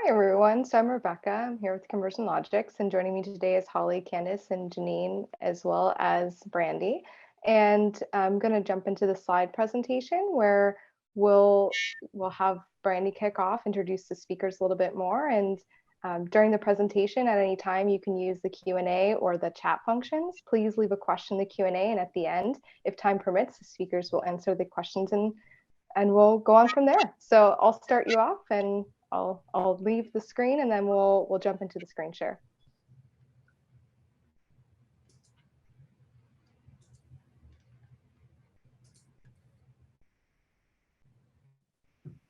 Hi, everyone. So I'm Rebecca. I'm here with Conversion Logics, and joining me today is Holly, Candace, and Janine, as well as Brandy. And I'm going to jump into the slide presentation where we'll have Brandy kick off, introduce the speakers a little bit more, and during the presentation, at any time, you can use the Q&A or the chat functions. Please leave a question in the Q&A, and at the end, if time permits, the speakers will answer the questions and we'll go on from there. So I'll start you off and I'll leave the screen and then we'll jump into the screen share.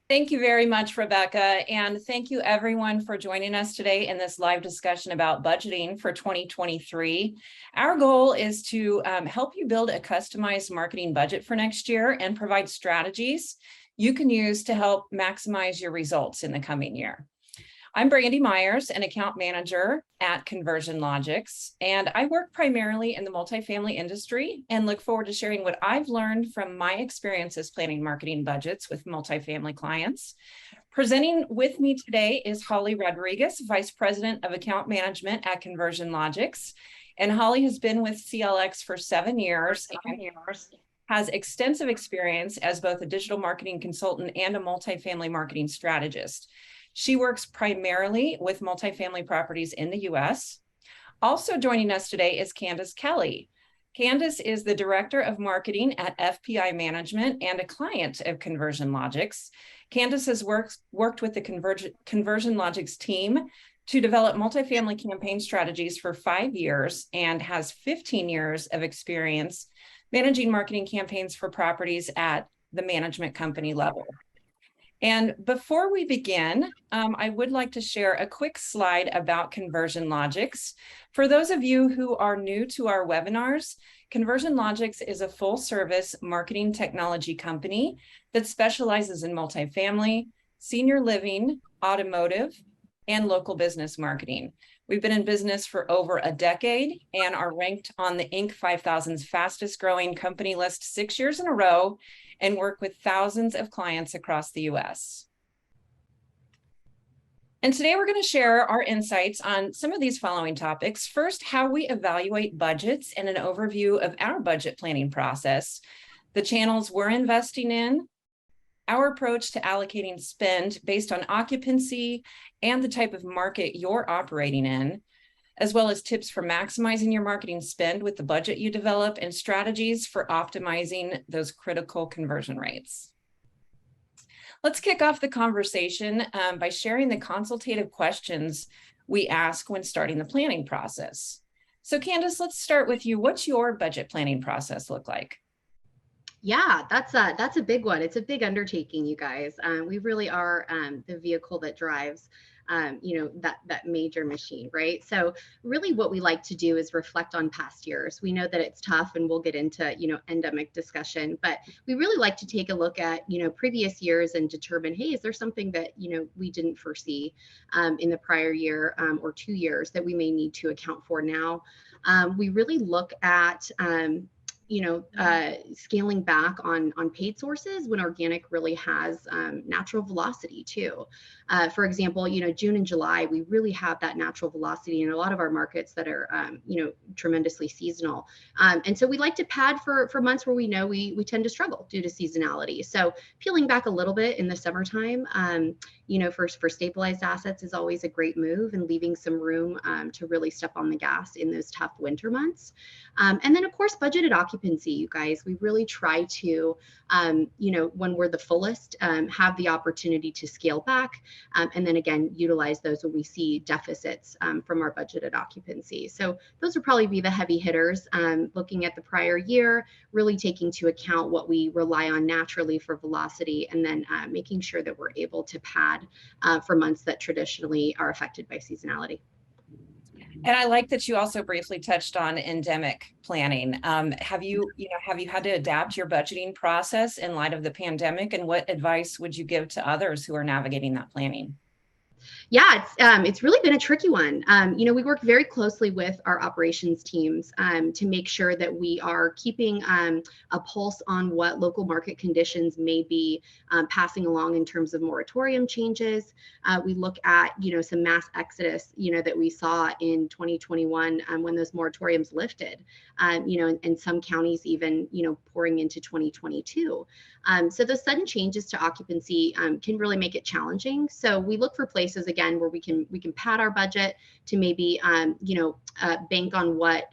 Thank you very much, Rebecca, and thank you everyone for joining us today in this live discussion about budgeting for 2023. Our goal is to help you build a customized marketing budget for next year and provide strategies you can use to help maximize your results in the coming year. I'm Brandy Myers, an account manager at Conversion Logics, and I work primarily in the multifamily industry and look forward to sharing what I've learned from my experiences planning marketing budgets with multifamily clients. Presenting with me today is Holly Rodriguez, Vice President of Account Management at Conversion Logics. And Holly has been with CLX for 7 years and has extensive experience as both a digital marketing consultant and a multifamily marketing strategist. She works primarily with multifamily properties in the US. Also joining us today is Candace Kelly. Candace is the Director of Marketing at FPI Management and a client of Conversion Logics. Candace has worked with the Conversion Logics team to develop multifamily campaign strategies for 5 years and has 15 years of experience managing marketing campaigns for properties at the management company level. And before we begin, I would like to share a quick slide about Conversion Logics. For those of you who are new to our webinars, Conversion Logics is a full-service marketing technology company that specializes in multifamily, senior living, automotive, and local business marketing. We've been in business for over a decade and are ranked on the Inc. 5000's fastest growing company list 6 years in a row and work with thousands of clients across the US. And today we're going to share our insights on some of these following topics. First, how we evaluate budgets and an overview of our budget planning process, the channels we're investing in, our approach to allocating spend based on occupancy and the type of market you're operating in, as well as tips for maximizing your marketing spend with the budget you develop and strategies for optimizing those critical conversion rates. Let's kick off the conversation by sharing the consultative questions we ask when starting the planning process. So Candace, let's start with you. What's your budget planning process look like? Yeah, that's a big one. It's a big undertaking, you guys. We really are the vehicle that drives that major machine, right? So really what we like to do is reflect on past years. We know that it's tough and we'll get into, endemic discussion, but we really like to take a look at, previous years and determine, hey, is there something that, we didn't foresee in the prior year or 2 years that we may need to account for now? We really look at, scaling back on paid sources when organic really has natural velocity too. For example, June and July, we really have that natural velocity in a lot of our markets that are, tremendously seasonal. And so we like to pad for months where we know we tend to struggle due to seasonality. So peeling back a little bit in the summertime, for stabilized assets is always a great move, and leaving some room to really step on the gas in those tough winter months. And then of course, budgeted occupancy, you guys, we really try to, when we're the fullest, have the opportunity to scale back. And then again, utilize those when we see deficits from our budgeted occupancy. So those would probably be the heavy hitters, looking at the prior year, really taking into account what we rely on naturally for velocity, and then making sure that we're able to pad for months that traditionally are affected by seasonality. And I like that you also briefly touched on endemic planning. Have you had to adapt your budgeting process in light of the pandemic, and what advice would you give to others who are navigating that planning? Yeah, it's really been a tricky one. We work very closely with our operations teams to make sure that we are keeping a pulse on what local market conditions may be passing along in terms of moratorium changes. We look at some mass exodus that we saw in 2021 when those moratoriums lifted. And some counties even pouring into 2022. So those sudden changes to occupancy can really make it challenging. So we look for places again where we can pad our budget to maybe bank on what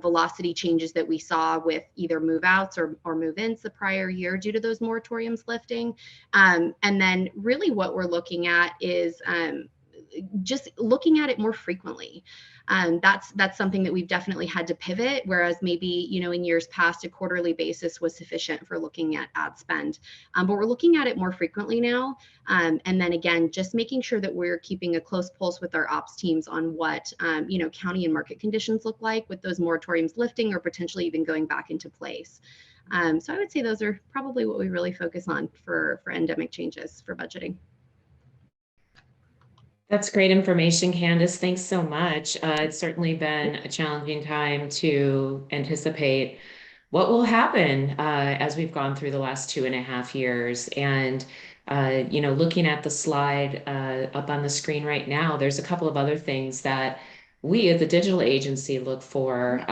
velocity changes that we saw with either move outs or move ins the prior year due to those moratoriums lifting. And then really what we're looking at is just looking at it more frequently. That's something that we've definitely had to pivot, whereas maybe in years past a quarterly basis was sufficient for looking at ad spend, but we're looking at it more frequently now. And then again, just making sure that we're keeping a close pulse with our ops teams on what county and market conditions look like with those moratoriums lifting or potentially even going back into place. So I would say those are probably what we really focus on for endemic changes for budgeting. That's great information, Candace. Thanks so much. It's certainly been a challenging time to anticipate what will happen as we've gone through the last 2.5 years. And, looking at the slide up on the screen right now, there's a couple of other things that we as a digital agency look for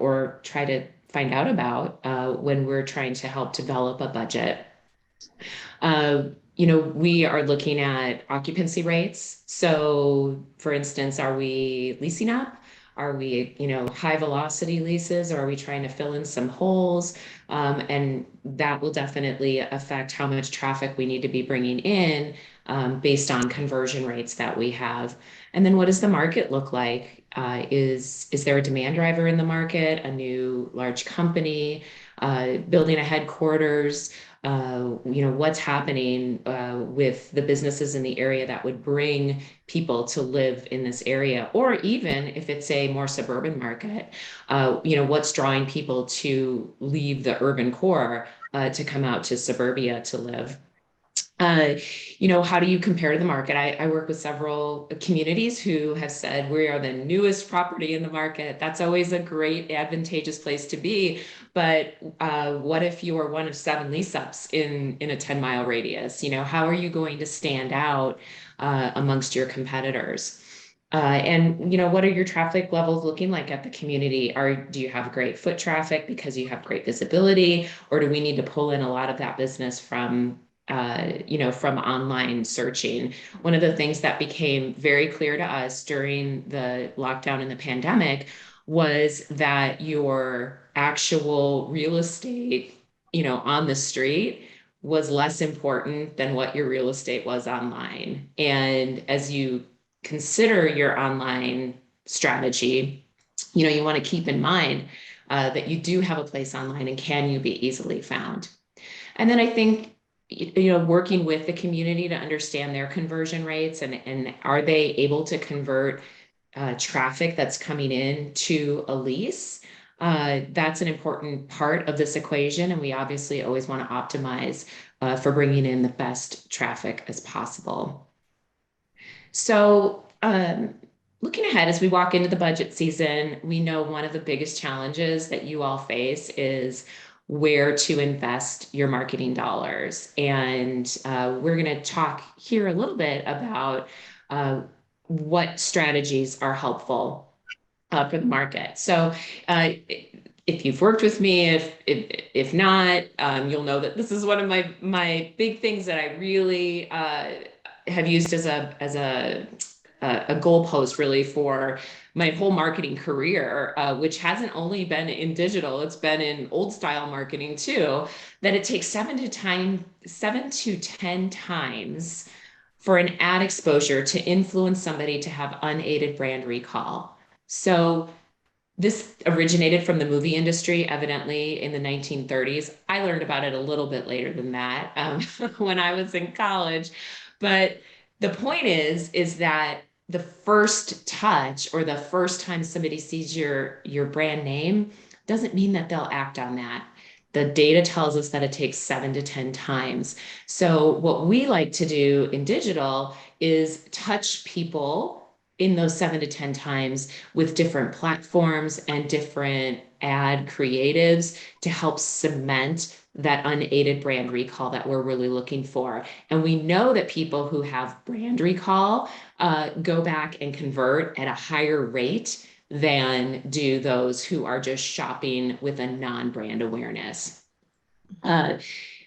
or try to find out about when we're trying to help develop a budget. We are looking at occupancy rates. So for instance, are we leasing up? Are we, high velocity leases, or are we trying to fill in some holes? And that will definitely affect how much traffic we need to be bringing in based on conversion rates that we have. And then what does the market look like? Is there a demand driver in the market, a new large company, building a headquarters? What's happening with the businesses in the area that would bring people to live in this area, or even if it's a more suburban market, what's drawing people to leave the urban core to come out to suburbia to live. How do you compare to the market? I work with several communities who have said we are the newest property in the market. That's always a great advantageous place to be. But what if you are one of 7 lease ups in a 10-mile radius? How are you going to stand out amongst your competitors? And what are your traffic levels looking like at the community? Do you have great foot traffic because you have great visibility, or do we need to pull in a lot of that business from online searching? One of the things that became very clear to us during the lockdown and the pandemic was that your actual real estate, on the street was less important than what your real estate was online. And as you consider your online strategy, you want to keep in mind that you do have a place online, and can you be easily found? And then I think working with the community to understand their conversion rates, and are they able to convert traffic that's coming in to a lease? That's an important part of this equation, and we obviously always want to optimize for bringing in the best traffic as possible. So looking ahead as we walk into the budget season, we know one of the biggest challenges that you all face is where to invest your marketing dollars. And we're going to talk here a little bit about what strategies are helpful for the market. So if you've worked with me, if not, you'll know that this is one of my big things that I really have used as a goalpost really for my whole marketing career, which hasn't only been in digital, it's been in old style marketing too, that it takes 7 to 10 times for an ad exposure to influence somebody to have unaided brand recall. So this originated from the movie industry, evidently in the 1930s. I learned about it a little bit later than that, when I was in college. But the point is that the first touch, or the first time somebody sees your brand name, doesn't mean that they'll act on that. The data tells us that it takes 7 to 10 times. So what we like to do in digital is touch people in those 7 to 10 times with different platforms and different ad creatives to help cement that unaided brand recall that we're really looking for. And we know that people who have brand recall go back and convert at a higher rate than do those who are just shopping with a non-brand awareness.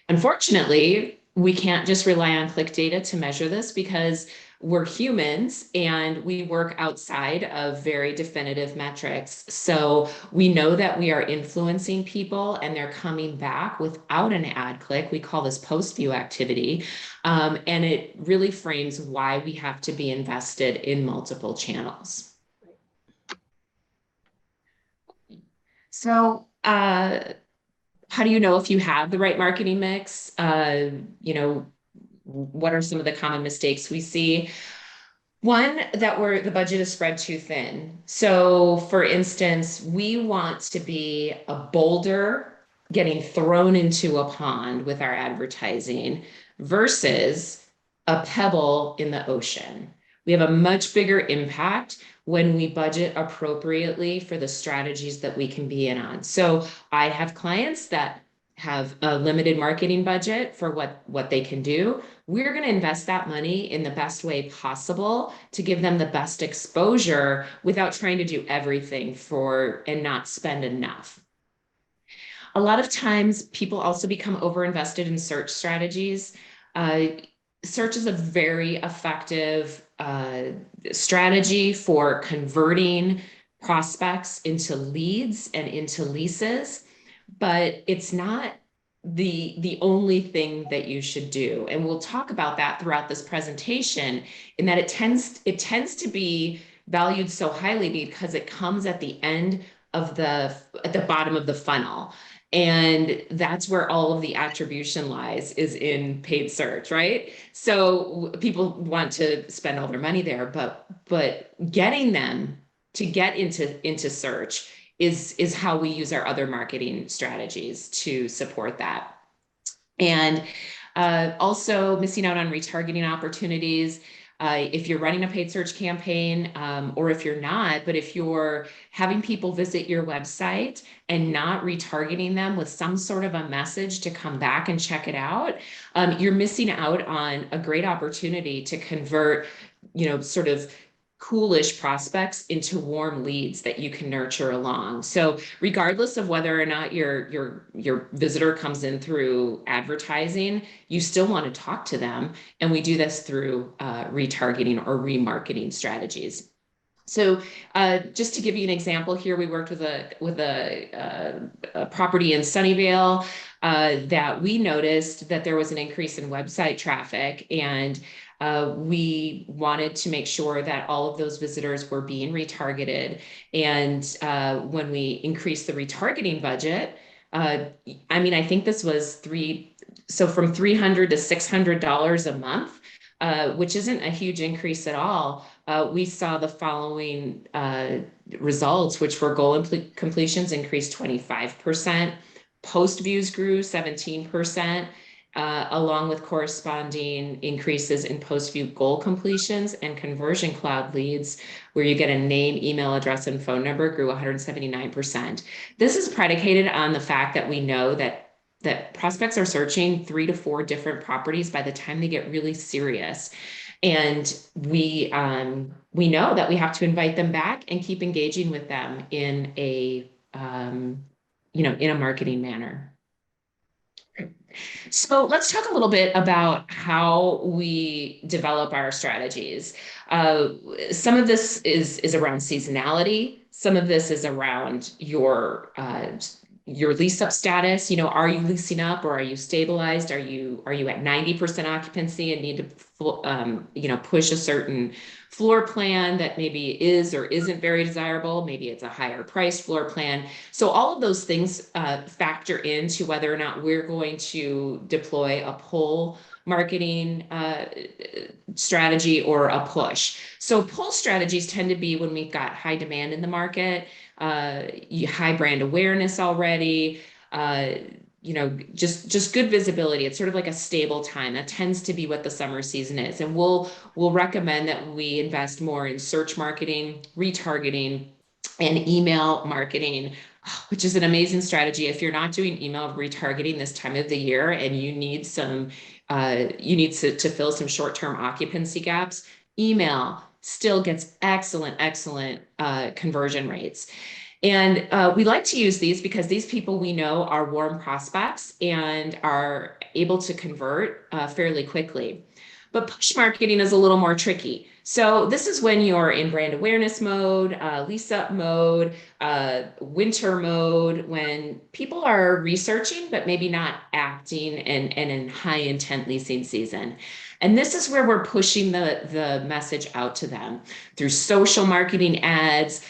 Unfortunately, we can't just rely on click data to measure this because we're humans and we work outside of very definitive metrics. So we know that we are influencing people and they're coming back without an ad click. We call this post-view activity. And it really frames why we have to be invested in multiple channels. So, how do you know if you have the right marketing mix? What are some of the common mistakes we see? One, that the budget is spread too thin. So for instance, we want to be a boulder getting thrown into a pond with our advertising versus a pebble in the ocean. We have a much bigger impact when we budget appropriately for the strategies that we can be in on. So I have clients that have a limited marketing budget for what they can do. We're going to invest that money in the best way possible to give them the best exposure without trying to do everything and not spend enough. A lot of times people also become overinvested in search strategies. Search is a very effective strategy for converting prospects into leads and into leases, but it's not the only thing that you should do. And we'll talk about that throughout this presentation, in that it tends to be valued so highly because it comes at the end of at the bottom of the funnel. And that's where all of the attribution lies, is in paid search, right? So people want to spend all their money there, but getting them to get into search is how we use our other marketing strategies to support that. And also missing out on retargeting opportunities. If you're running a paid search campaign, or if you're not, but if you're having people visit your website and not retargeting them with some sort of a message to come back and check it out, you're missing out on a great opportunity to convert, sort of coolish prospects into warm leads that you can nurture along. So regardless of whether or not your visitor comes in through advertising, you still want to talk to them. And we do this through retargeting or remarketing strategies. So just to give you an example here, we worked with a property in Sunnyvale that we noticed that there was an increase in website traffic, and we wanted to make sure that all of those visitors were being retargeted. And when we increased the retargeting budget, I think this was from $300 to $600 a month, which isn't a huge increase at all. We saw the following results, which were goal completions increased 25%, post views grew 17%, along with corresponding increases in post-view goal completions, and conversion cloud leads, where you get a name, email address, and phone number, grew 179%. This is predicated on the fact that we know that prospects are searching 3 to 4 different properties by the time they get really serious. And we know that we have to invite them back and keep engaging with them in a marketing manner. So let's talk a little bit about how we develop our strategies. Some of this is around seasonality. Some of this is around your lease up status. Are you leasing up, or are you stabilized? Are you at 90% occupancy and need to push a certain floor plan that maybe is or isn't very desirable? Maybe it's a higher priced floor plan. So all of those things factor into whether or not we're going to deploy a pull marketing strategy or a push. So pull strategies tend to be when we've got high demand in the market, high brand awareness already, just good visibility. It's sort of like a stable time. That tends to be what the summer season is. And we'll recommend that we invest more in search marketing, retargeting, and email marketing, which is an amazing strategy. If you're not doing email retargeting this time of the year and you need to fill some short-term occupancy gaps, email still gets excellent conversion rates. And we like to use these because these people we know are warm prospects and are able to convert fairly quickly. But push marketing is a little more tricky. So this is when you're in brand awareness mode, lease up mode, winter mode, when people are researching, but maybe not acting and in high intent leasing season. And this is where we're pushing the message out to them through social marketing ads,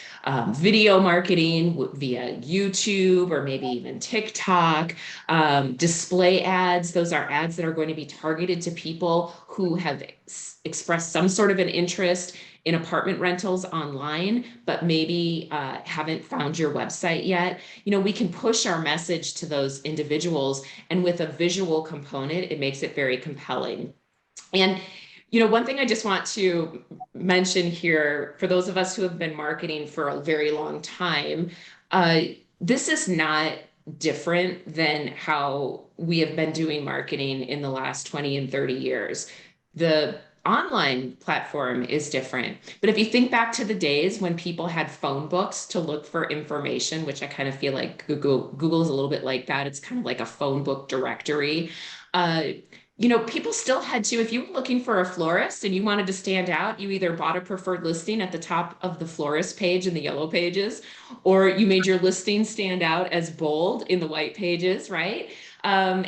video marketing via YouTube or maybe even TikTok, display ads. Those are ads that are going to be targeted to people who have expressed some sort of an interest in apartment rentals online, but maybe haven't found your website yet. We can push our message to those individuals, and with a visual component, it makes it very compelling. And one thing I just want to mention here, for those of us who have been marketing for a very long time, this is not different than how we have been doing marketing in the last 20 and 30 years. The online platform is different. But if you think back to the days when people had phone books to look for information, which I kind of feel like Google is a little bit like that. It's kind of like a phone book directory. People still had to, if you were looking for a florist and you wanted to stand out, you either bought a preferred listing at the top of the florist page in the yellow pages, or you made your listing stand out as bold in the white pages, right? And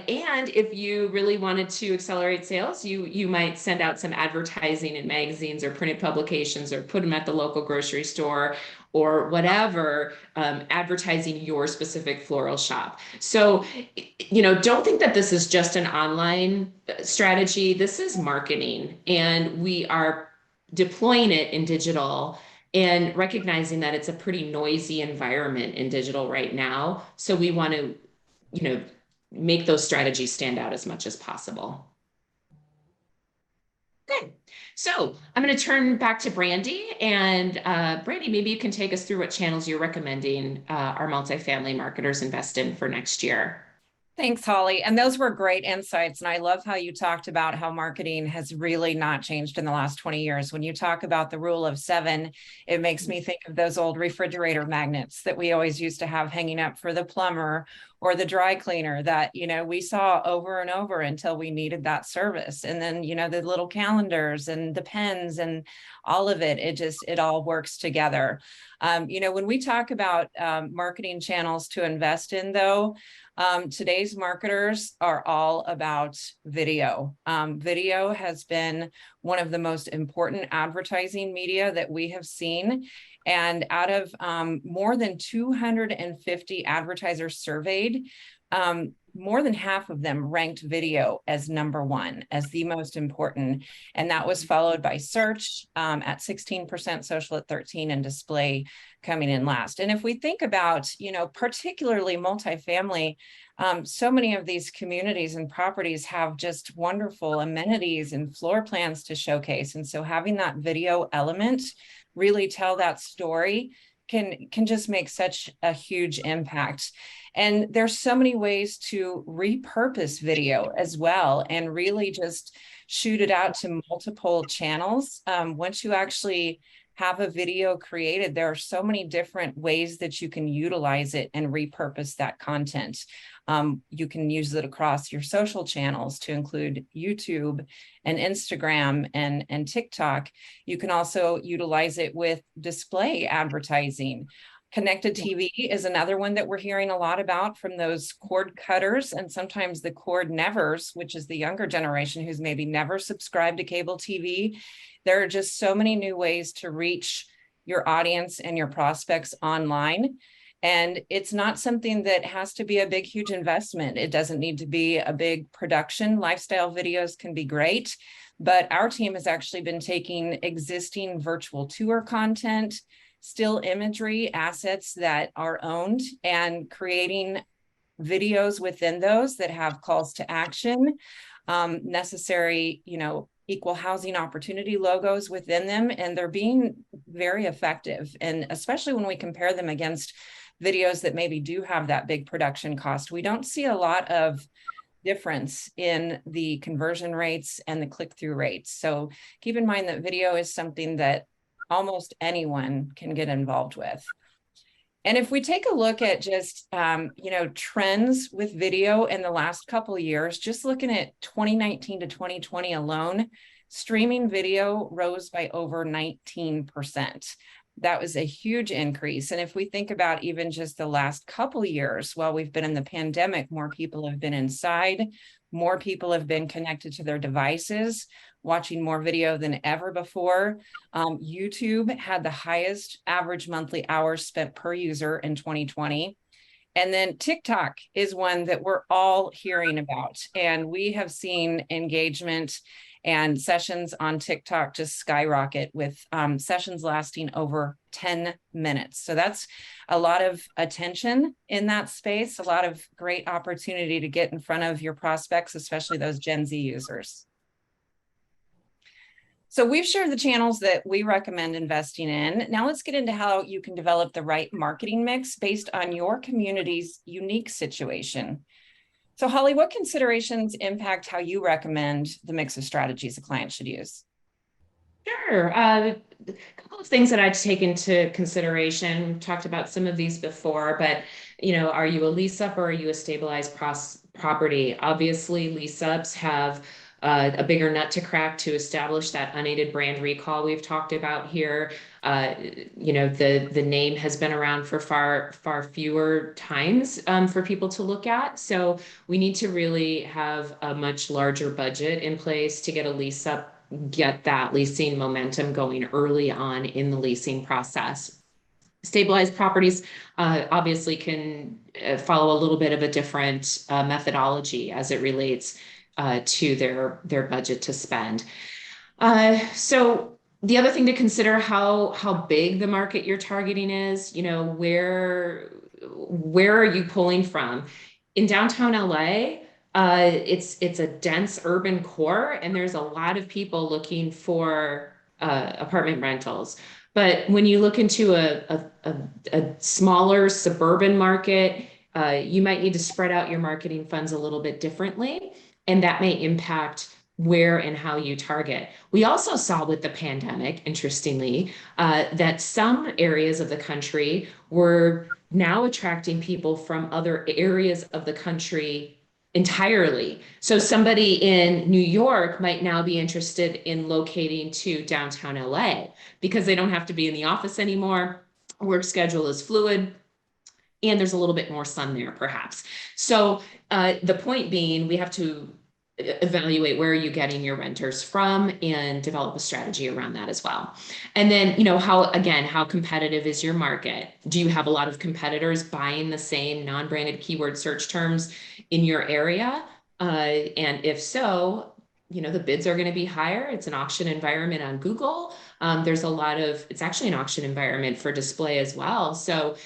if you really wanted to accelerate sales, you might send out some advertising in magazines or printed publications, or put them at the local grocery store or whatever, advertising your specific floral shop. So, don't think that this is just an online strategy. This is marketing, and we are deploying it in digital and recognizing that it's a pretty noisy environment in digital right now. So we want to, make those strategies stand out as much as possible. Okay, so I'm going to turn back to Brandy, and Brandy, maybe you can take us through what channels you're recommending our multifamily marketers invest in for next year. Thanks, Holly. And those were great insights. And I love how you talked about how marketing has really not changed in the last 20 years. When you talk about the rule of 7, it makes me think of those old refrigerator magnets that we always used to have hanging up for the plumber or the dry cleaner that, we saw over and over until we needed that service. And then, the little calendars and the pens and all of it, it all works together. When we talk about marketing channels to invest in, though, today's marketers are all about video. Video has been one of the most important advertising media that we have seen. And out of more than 250 advertisers surveyed, more than half of them ranked video as number 1, as the most important. And that was followed by search at 16%, social at 13%, and display coming in last. And if we think about, particularly multifamily, so many of these communities and properties have just wonderful amenities and floor plans to showcase. And so having that video element really tell that story can just make such a huge impact. And there's so many ways to repurpose video as well, and really just shoot it out to multiple channels. Once you actually have a video created, there are so many different ways that you can utilize it and repurpose that content. You can use it across your social channels to include YouTube and Instagram and TikTok. You can also utilize it with display advertising. Connected TV is another one that we're hearing a lot about from those cord cutters and sometimes the cord nevers, which is the younger generation who's maybe never subscribed to cable TV. There are just so many new ways to reach your audience and your prospects online. And it's not something that has to be a big, huge investment. It doesn't need to be a big production. Lifestyle videos can be great, but our team has actually been taking existing virtual tour content, still imagery assets that are owned, and creating videos within those that have calls to action, necessary, equal housing opportunity logos within them, and they're being very effective. And especially when we compare them against videos that maybe do have that big production cost, we don't see a lot of difference in the conversion rates and the click-through rates. So keep in mind that video is something that almost anyone can get involved with. And if we take a look at just, trends with video in the last couple of years, just looking at 2019 to 2020 alone, streaming video rose by over 19%. That was a huge increase. And if we think about even just the last couple of years, while we've been in the pandemic, more people have been inside, more people have been connected to their devices, watching more video than ever before. YouTube had the highest average monthly hours spent per user in 2020. And then TikTok is one that we're all hearing about. And we have seen engagement and sessions on TikTok just skyrocket, with sessions lasting over 10 minutes. So that's a lot of attention in that space, a lot of great opportunity to get in front of your prospects, especially those Gen Z users. So we've shared the channels that we recommend investing in. Now let's get into how you can develop the right marketing mix based on your community's unique situation. So Holly, what considerations impact how you recommend the mix of strategies a client should use? Sure. A couple of things that I'd take into consideration. We've talked about some of these before, but are you a lease up or are you a stabilized property? Obviously, lease ups have a bigger nut to crack to establish that unaided brand recall we've talked about here. The name has been around for far fewer times for people to look at. So we need to really have a much larger budget in place to get a lease up, get that leasing momentum going early on in the leasing process. Stabilized properties obviously can follow a little bit of a different methodology as it relates to their budget to spend. So the other thing to consider, how big the market you're targeting is, where are you pulling from? In downtown LA, it's a dense urban core, and there's a lot of people looking for apartment rentals. But when you look into a smaller suburban market, you might need to spread out your marketing funds a little bit differently, and that may impact where and how you target. We also saw with the pandemic, interestingly, that some areas of the country were now attracting people from other areas of the country entirely. So somebody in New York might now be interested in locating to downtown LA because they don't have to be in the office anymore. Work schedule is fluid, and there's a little bit more sun there, perhaps. So the point being, we have to evaluate where are you getting your renters from and develop a strategy around that as well. And then, how competitive is your market? Do you have a lot of competitors buying the same non-branded keyword search terms in your area? And if so, the bids are going to be higher. It's an auction environment on Google. It's actually an auction environment for display as well. So,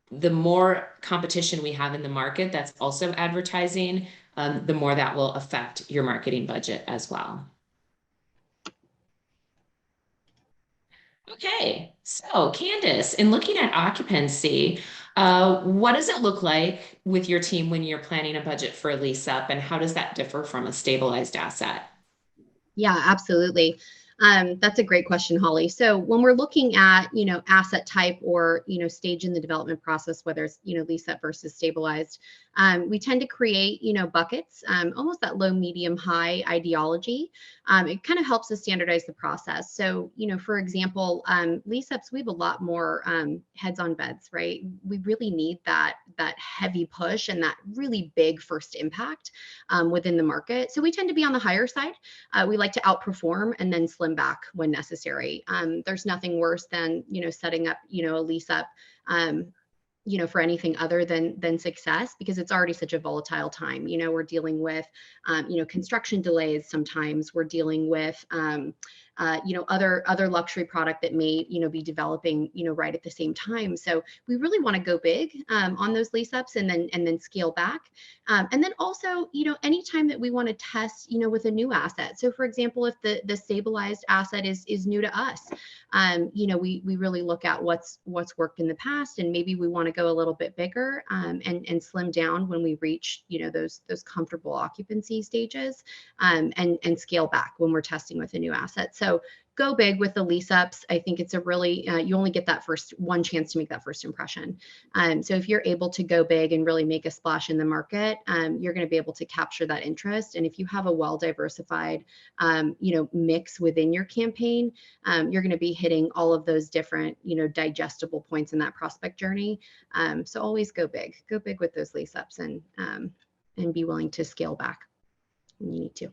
the more competition we have in the market that's also advertising, the more that will affect your marketing budget as well. Okay, so Candace, in looking at occupancy, what does it look like with your team when you're planning a budget for a lease up, and how does that differ from a stabilized asset? Yeah, absolutely. That's a great question, Holly. So when we're looking at, asset type or, stage in the development process, whether it's, lease up versus stabilized, we tend to create, buckets, almost that low, medium, high ideology. It kind of helps us standardize the process. So, for example, lease ups, we have a lot more heads on beds, right? We really need that heavy push and that really big first impact within the market. So we tend to be on the higher side. We like to outperform and then slim back when necessary. There's nothing worse than, setting up, a lease up, for anything other than success, because it's already such a volatile time. We're dealing with, construction delays. Sometimes we're dealing with, other luxury product that may, be developing, right at the same time. So we really want to go big on those lease ups and then scale back. And then also, anytime that we want to test, with a new asset. So for example, if the stabilized asset is new to us, we really look at what's worked in the past, and maybe we want to go a little bit bigger and slim down when we reach, those comfortable occupancy stages, and scale back when we're testing with a new asset. So go big with the lease ups. I think it's a really, you only get that one chance to make that first impression. So if you're able to go big and really make a splash in the market, you're going to be able to capture that interest. And if you have a well-diversified, mix within your campaign, you're going to be hitting all of those different, digestible points in that prospect journey. So always go big with those lease ups, and be willing to scale back when you need to.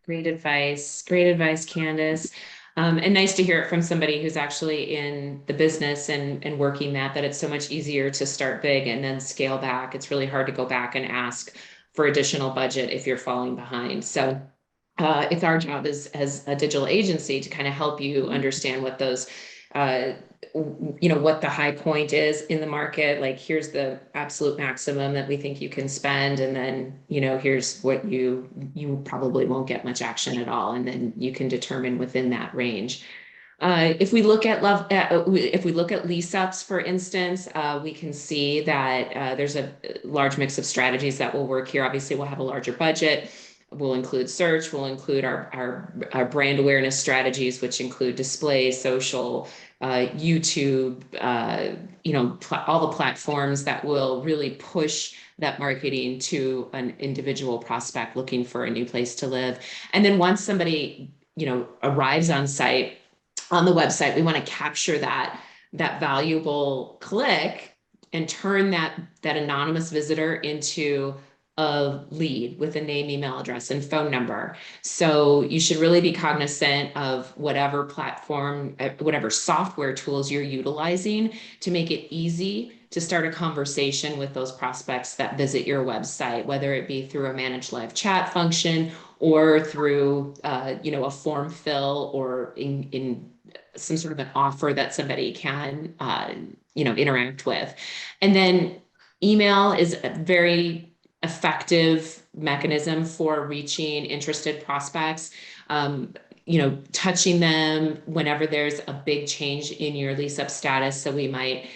Great advice, Candace. And nice to hear it from somebody who's actually in the business and working that it's so much easier to start big and then scale back. It's really hard to go back and ask for additional budget if you're falling behind. So it's our job as a digital agency to kind of help you understand what those, what the high point is in the market. Like, here's the absolute maximum that we think you can spend. And then, here's what you probably won't get much action at all. And then you can determine within that range. If we look at lease ups, for instance, we can see that there's a large mix of strategies that will work here. Obviously, we'll have a larger budget. We'll include search. We'll include our brand awareness strategies, which include display, social, YouTube, all the platforms that will really push that marketing to an individual prospect looking for a new place to live. And then once somebody, arrives on site, on the website, we want to capture that valuable click and turn that anonymous visitor into a lead with a name, email address, and phone number. So you should really be cognizant of whatever platform, whatever software tools you're utilizing to make it easy to start a conversation with those prospects that visit your website, whether it be through a managed live chat function or through, a form fill, or in some sort of an offer that somebody can, interact with. And then email is a very effective mechanism for reaching interested prospects, touching them whenever there's a big change in your lease up status. So we might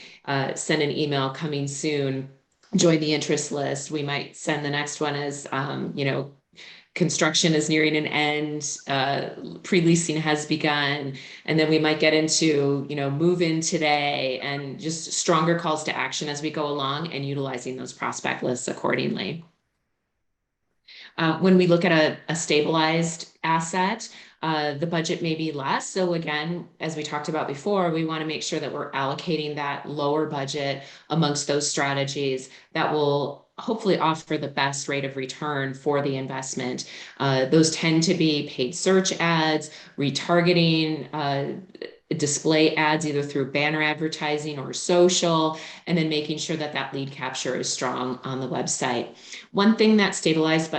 send an email coming soon, join the interest list. We might send the next one as, construction is nearing an end, pre-leasing has begun. And then we might get into, move in today, and just stronger calls to action as we go along, and utilizing those prospect lists accordingly. When we look at a stabilized asset, the budget may be less. So again, as we talked about before, we want to make sure that we're allocating that lower budget amongst those strategies that will hopefully offer the best rate of return for the investment. Those tend to be paid search ads, retargeting, display ads, either through banner advertising or social, and then making sure that lead capture is strong on the website. One thing that stabilized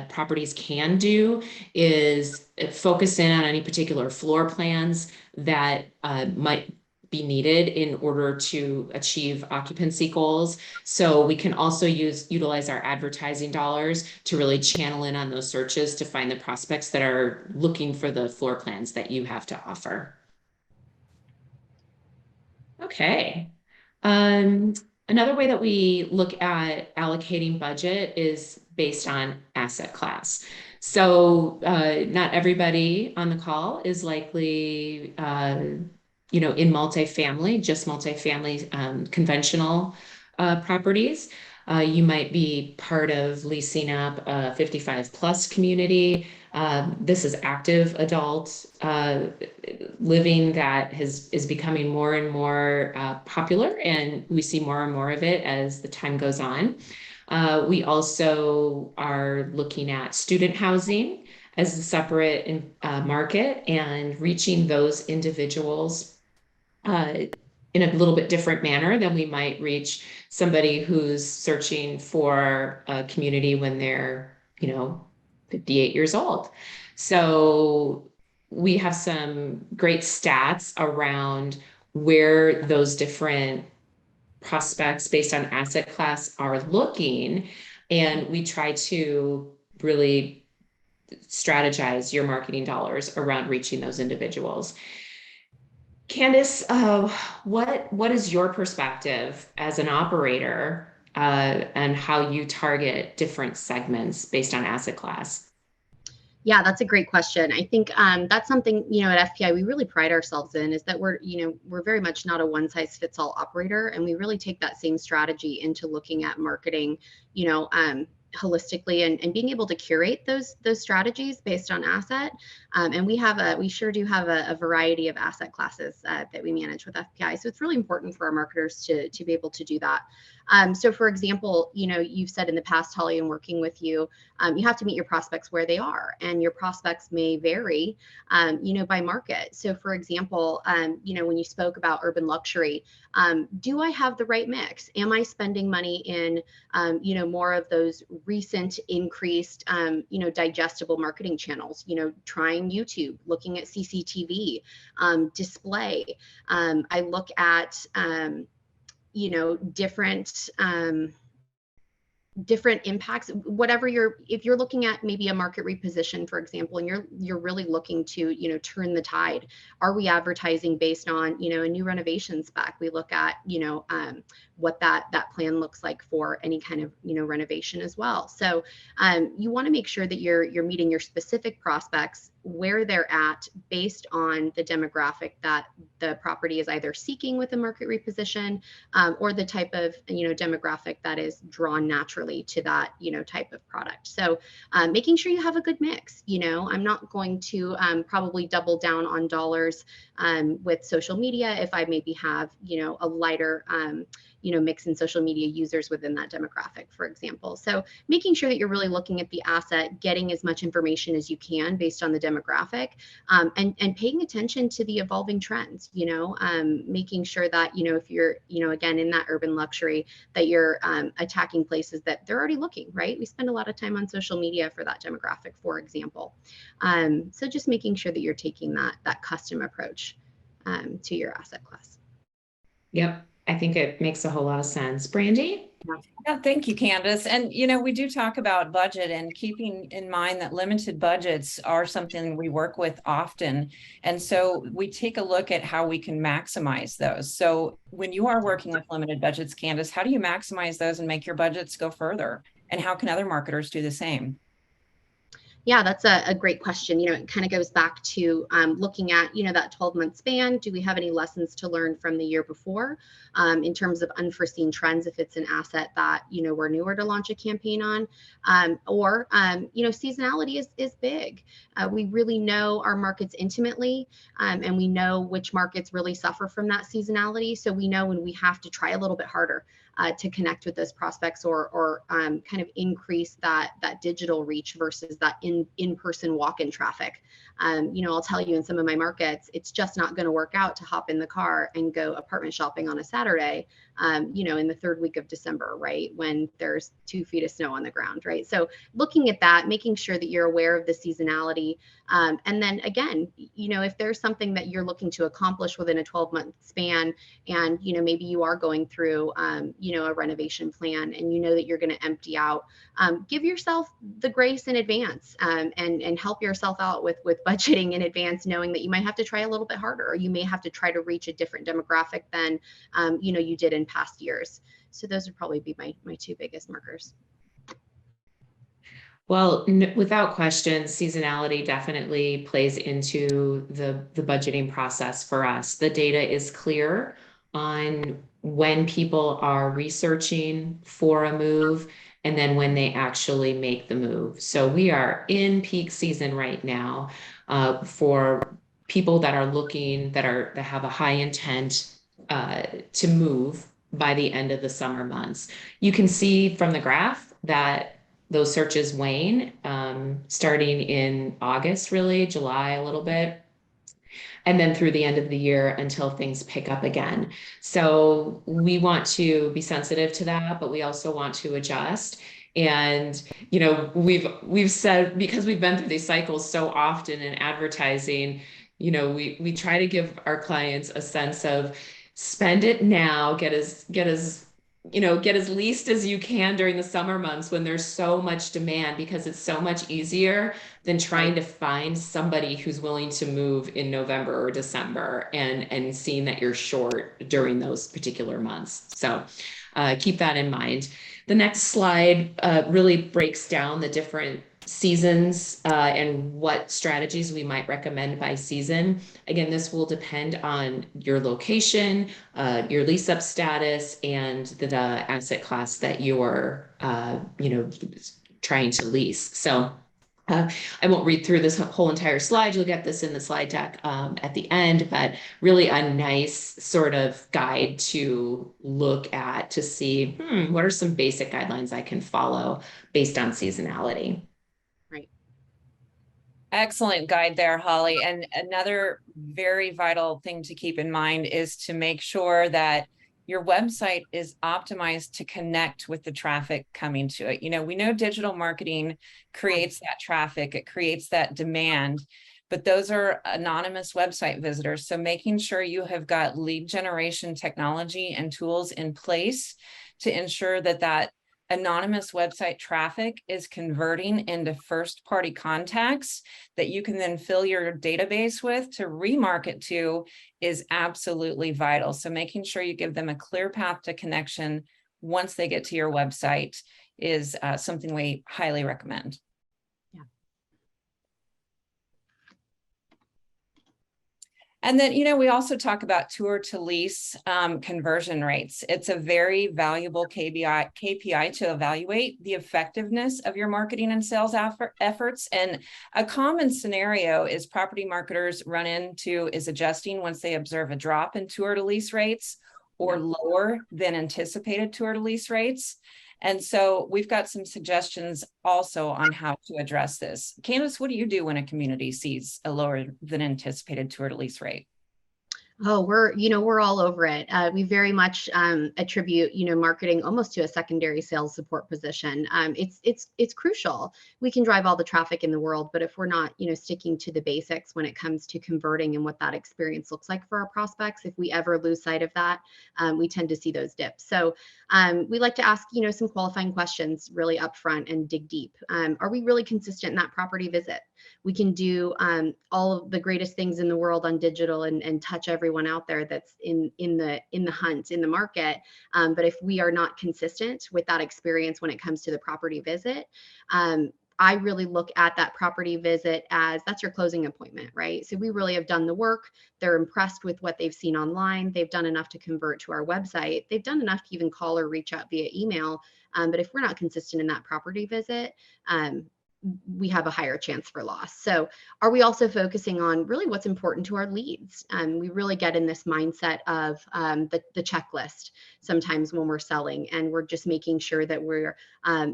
properties can do is focus in on any particular floor plans that might be needed in order to achieve occupancy goals. So we can also utilize our advertising dollars to really channel in on those searches to find the prospects that are looking for the floor plans that you have to offer. Okay. Another way that we look at allocating budget is based on asset class. So not everybody on the call is likely in multifamily, just multifamily conventional properties. You might be part of leasing up a 55 plus community. This is active adult living that is becoming more and more popular, and we see more and more of it as the time goes on. We also are looking at student housing as a separate market, and reaching those individuals in a little bit different manner than we might reach somebody who's searching for a community when they're, 58 years old. So we have some great stats around where those different prospects based on asset class are looking. And we try to really strategize your marketing dollars around reaching those individuals. Candace, what is your perspective as an operator and how you target different segments based on asset class? Yeah, that's a great question. I think that's something, at FPI, we really pride ourselves in, is that we're very much not a one size fits all operator. And we really take that same strategy into looking at marketing, holistically and being able to curate those strategies based on asset. And we sure do have a variety of asset classes that we manage with FPI. So it's really important for our marketers to be able to do that. So for example, you've said in the past, Holly, in working with you, you have to meet your prospects where they are, and your prospects may vary, by market. So for example, when you spoke about urban luxury, do I have the right mix? Am I spending money in, more of those recent increased, digestible marketing channels, trying YouTube, looking at CCTV, display. I look at, different impacts, whatever if you're looking at maybe a market reposition, for example, and you're really looking to, turn the tide. Are we advertising based on, a new renovation spec? We look at, what that plan looks like for any kind of, renovation as well. So you want to make sure that you're meeting your specific prospects where they're at based on the demographic that the property is either seeking with a market reposition, or the type of, demographic that is drawn naturally to that, type of product. So making sure you have a good mix. I'm not going to probably double down on dollars with social media if I maybe have, a lighter, mix in social media users within that demographic, for example. So making sure that you're really looking at the asset, getting as much information as you can based on the demographic, and paying attention to the evolving trends, making sure that, if you're, again, in that urban luxury, that you're attacking places that they're already looking, right? We spend a lot of time on social media for that demographic, for example. So just making sure that you're taking that custom approach to your asset class. Yep. I think it makes a whole lot of sense. Brandy? Yeah, thank you, Candace. And, we do talk about budget, and keeping in mind that limited budgets are something we work with often. And so we take a look at how we can maximize those. So when you are working with limited budgets, Candace, how do you maximize those and make your budgets go further? And how can other marketers do the same? Yeah, that's a great question. It kind of goes back to looking at, that 12-month span. Do we have any lessons to learn from the year before in terms of unforeseen trends if it's an asset that, we're newer to launch a campaign on? Or seasonality is big. We really know our markets intimately, and we know which markets really suffer from that seasonality. So we know when we have to try a little bit harder to connect with those prospects, or kind of increase that digital reach versus that in-person walk-in traffic. I'll tell you, in some of my markets, it's just not going to work out to hop in the car and go apartment shopping on a Saturday, in the third week of December, right? When there's 2 feet of snow on the ground, right? So looking at that, making sure that you're aware of the seasonality. And then again, if there's something that you're looking to accomplish within a 12-month span, and, maybe you are going through, a renovation plan, and that you're going to empty out, give yourself the grace in advance, and help yourself out with budgeting in advance, knowing that you might have to try a little bit harder, or you may have to try to reach a different demographic than, you did in past years. So those would probably be my 2 biggest markers. Well, without question, seasonality definitely plays into the budgeting process for us. The data is clear on when people are researching for a move and then when they actually make the move. So we are in peak season right now for people that are looking, that have a high intent to move by the end of the summer months. You can see from the graph that those searches wane, starting in August, really, July a little bit, and then through the end of the year until things pick up again. So we want to be sensitive to that, but we also want to adjust. And, we've said, because we've been through these cycles so often in advertising, we try to give our clients a sense of spend it now, get as least as you can during the summer months when there's so much demand, because it's so much easier than trying to find somebody who's willing to move in November or December, and seeing that you're short during those particular months. So keep that in mind. The next slide really breaks down the different seasons and what strategies we might recommend by season. Again, this will depend on your location, your lease up status, and the asset class that you're, trying to lease. So I won't read through this whole entire slide. You'll get this in the slide deck at the end, but really a nice sort of guide to look at to see, what are some basic guidelines I can follow based on seasonality. Right. Excellent guide there, Holly. And another very vital thing to keep in mind is to make sure that your website is optimized to connect with the traffic coming to it. We know digital marketing creates that traffic, it creates that demand, but those are anonymous website visitors. So making sure you have got lead generation technology and tools in place to ensure that that anonymous website traffic is converting into first-party contacts that you can then fill your database with to remarket to is absolutely vital. So making sure you give them a clear path to connection once they get to your website is something we highly recommend. And then, we also talk about tour to lease conversion rates. It's a very valuable KPI to evaluate the effectiveness of your marketing and sales efforts. And a common scenario is property marketers run into is adjusting once they observe a drop in tour to lease rates or lower than anticipated tour to lease rates. And so we've got some suggestions also on how to address this. Candace, what do you do when a community sees a lower than anticipated tour to lease rate? Oh, we're all over it. We very much attribute, marketing almost to a secondary sales support position. It's crucial. We can drive all the traffic in the world, but if we're not, sticking to the basics when it comes to converting and what that experience looks like for our prospects, if we ever lose sight of that, we tend to see those dips. So we like to ask, some qualifying questions really upfront and dig deep. Are we really consistent in that property visit? We can do all of the greatest things in the world on digital and touch everyone out there that's in the hunt, in the market. But if we are not consistent with that experience when it comes to the property visit, I really look at that property visit as that's your closing appointment, right? So we really have done the work. They're impressed with what they've seen online. They've done enough to convert to our website. They've done enough to even call or reach out via email. But if we're not consistent in that property visit, we have a higher chance for loss. So are we also focusing on really what's important to our leads? We really get in this mindset of the checklist sometimes when we're selling, and we're just making sure that we're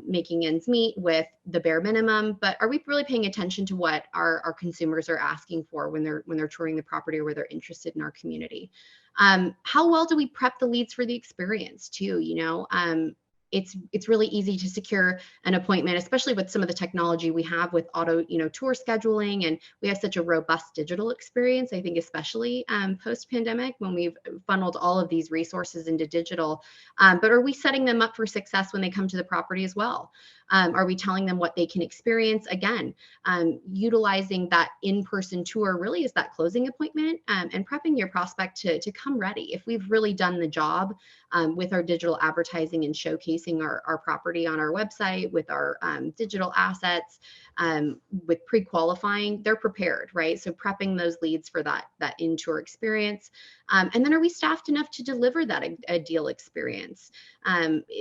making ends meet with the bare minimum. But are we really paying attention to what our consumers are asking for when they're touring the property or where they're interested in our community? How well do we prep the leads for the experience too? It's really easy to secure an appointment, especially with some of the technology we have with auto, tour scheduling, and we have such a robust digital experience. I think especially post-pandemic when we've funneled all of these resources into digital. But are we setting them up for success when they come to the property as well? Are we telling them what they can experience? Again, utilizing that in-person tour really is that closing appointment, and prepping your prospect to come ready. If we've really done the job with our digital advertising and showcasing our property on our website with our digital assets, with pre-qualifying, they're prepared, right? So prepping those leads for that in-tour experience. And then are we staffed enough to deliver that ideal experience?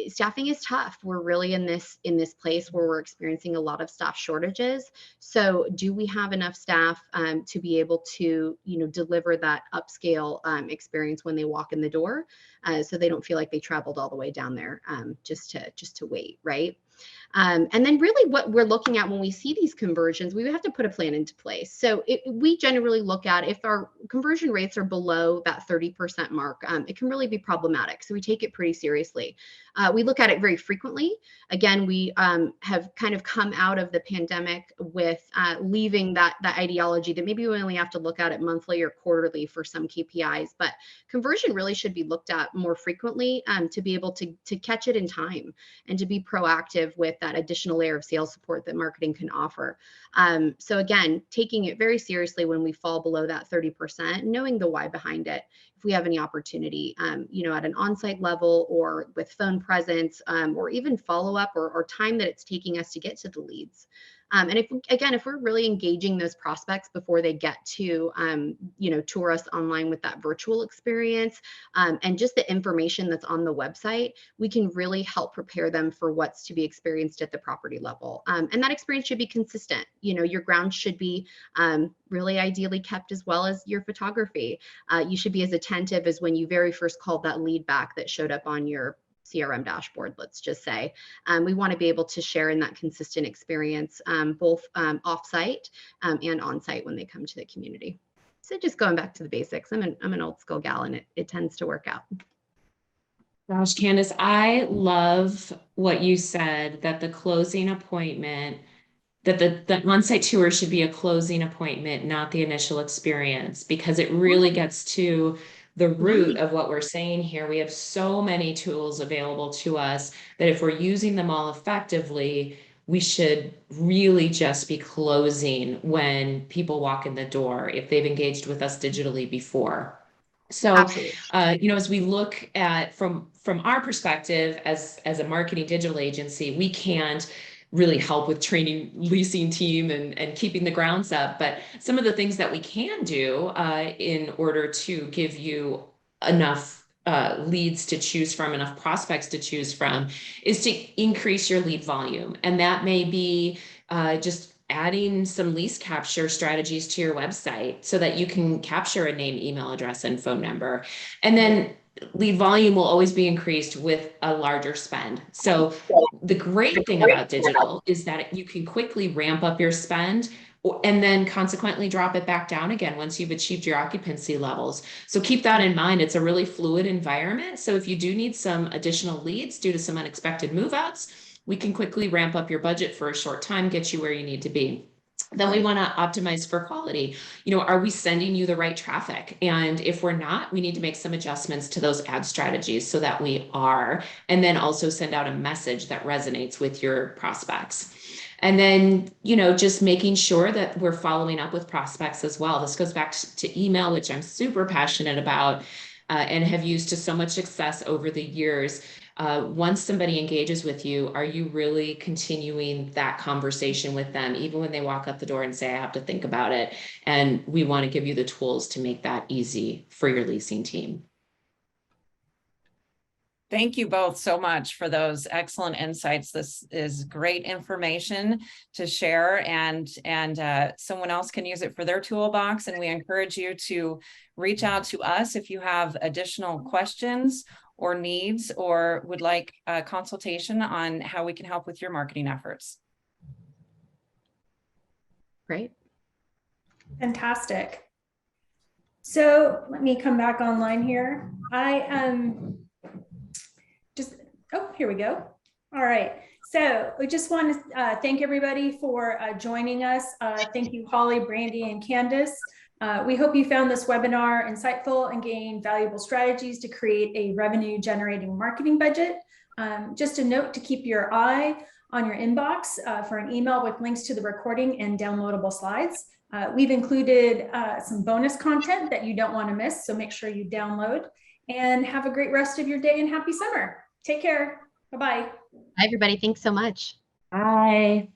Staffing is tough. We're really in this place where we're experiencing a lot of staff shortages. So do we have enough staff to be able to, deliver that upscale experience when they walk in the door, so they don't feel like they traveled all the way down there just to wait, right? And then really what we're looking at when we see these conversions, we have to put a plan into place. So we generally look at if our conversion rates are below that 30% mark, it can really be problematic. So we take it pretty seriously. We look at it very frequently. Again, we have kind of come out of the pandemic with leaving that ideology that maybe we only have to look at it monthly or quarterly for some KPIs, but conversion really should be looked at more frequently to be able to catch it in time and to be proactive with that additional layer of sales support that marketing can offer. So again, taking it very seriously when we fall below that 30%, knowing the why behind it. If we have any opportunity, at an on-site level or with phone presence, or even follow-up or time that it's taking us to get to the leads. And if we're really engaging those prospects before they get to, tour us online with that virtual experience, and just the information that's on the website, we can really help prepare them for what's to be experienced at the property level. And that experience should be consistent. Your ground should be really ideally kept, as well as your photography. You should be as attentive as when you very first called that lead back that showed up on your CRM dashboard, let's just say. We want to be able to share in that consistent experience, both offsite and on-site when they come to the community. So just going back to the basics, I'm an old school gal, and it tends to work out. Gosh, Candace, I love what you said, that the closing appointment, that the on-site tour should be a closing appointment, not the initial experience, because it really gets to the root of what we're saying here. We have so many tools available to us that if we're using them all effectively, we should really just be closing when people walk in the door, if they've engaged with us digitally before. So, as we look at from our perspective as a marketing digital agency, we can't really help with training leasing team and keeping the grounds up. But some of the things that we can do in order to give you enough leads to choose from, enough prospects to choose from, is to increase your lead volume. And that may be just adding some lease capture strategies to your website so that you can capture a name, email address, and phone number. And then lead volume will always be increased with a larger spend. So the great thing about digital is that you can quickly ramp up your spend and then consequently drop it back down again once you've achieved your occupancy levels. So keep that in mind. It's a really fluid environment. So if you do need some additional leads due to some unexpected move-outs, we can quickly ramp up your budget for a short time, get you where you need to be. Then we want to optimize for quality. Are we sending you the right traffic? And if we're not, we need to make some adjustments to those ad strategies so that we are, and then also send out a message that resonates with your prospects. And then, just making sure that we're following up with prospects as well. This goes back to email, which I'm super passionate about and have used to so much success over the years. Once somebody engages with you, are you really continuing that conversation with them, even when they walk up the door and say, I have to think about it? And we want to give you the tools to make that easy for your leasing team. Thank you both so much for those excellent insights. This is great information to share, and someone else can use it for their toolbox. And we encourage you to reach out to us if you have additional questions or needs, or would like a consultation on how we can help with your marketing efforts. Great. Fantastic. So let me come back online here. Here we go. All right. So we just want to thank everybody for joining us. Thank you, Holly, Brandy, and Candace. We hope you found this webinar insightful and gained valuable strategies to create a revenue generating marketing budget. Just a note to keep your eye on your inbox for an email with links to the recording and downloadable slides. We've included some bonus content that you don't want to miss, so make sure you download, and have a great rest of your day and happy summer. Take care. Bye-bye. Hi, everybody. Thanks so much. Bye.